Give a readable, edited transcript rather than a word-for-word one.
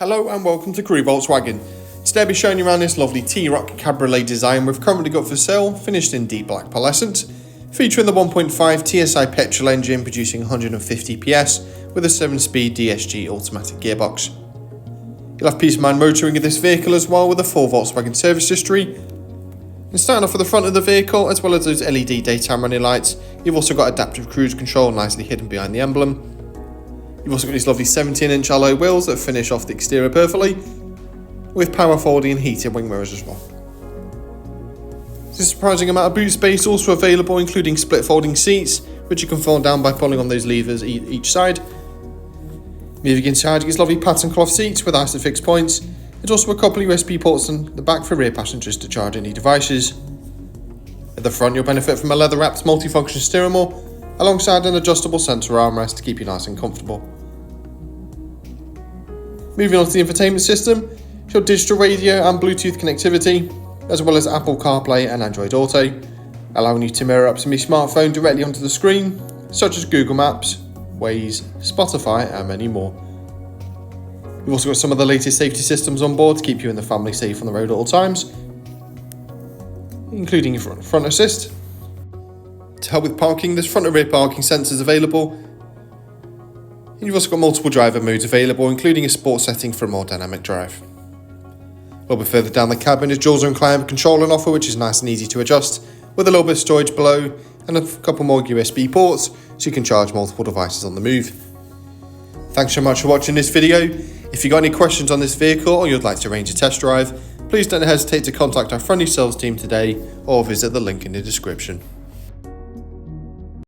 Hello and welcome to Crewe Volkswagen. Today I'll be showing you around this lovely T-ROC Cabriolet design we've currently got for sale, finished in deep black pearlescent, featuring the 1.5 TSI petrol engine producing 150 PS with a 7-speed DSG automatic gearbox. You'll have peace of mind motoring in this vehicle as well with a full Volkswagen service history. And starting off at the front of the vehicle, as well as those LED daytime running lights, you've also got adaptive cruise control nicely hidden behind the emblem. You've also got these lovely 17-inch alloy wheels that finish off the exterior perfectly, with power folding and heated wing mirrors as well. There's a surprising amount of boot space also available, including split folding seats, which you can fold down by pulling on those levers each side. Moving inside, you get lovely pattern cloth seats with ISOFIX points. There's also a couple of USB ports on the back for rear passengers to charge any devices. At the front, you'll benefit from a leather-wrapped multifunction steering wheel, alongside an adjustable centre armrest to keep you nice and comfortable. Moving on to the infotainment system, your digital radio and Bluetooth connectivity, as well as Apple CarPlay and Android Auto, allowing you to mirror up some of your smartphone directly onto the screen, such as Google Maps, Waze, Spotify and many more. You've also got some of the latest safety systems on board to keep you and the family safe on the road at all times, including your front assist. To help with parking, there's front and rear parking sensors available. And you've also got multiple driver modes available, including a sport setting for a more dynamic drive. A little bit further down the cabin is dual zone climate control on offer, which is nice and easy to adjust, with a little bit of storage below and a couple more USB ports, so you can charge multiple devices on the move. Thanks so much for watching this video. If you've got any questions on this vehicle or you'd like to arrange a test drive, please don't hesitate to contact our friendly sales team today or visit the link in the description.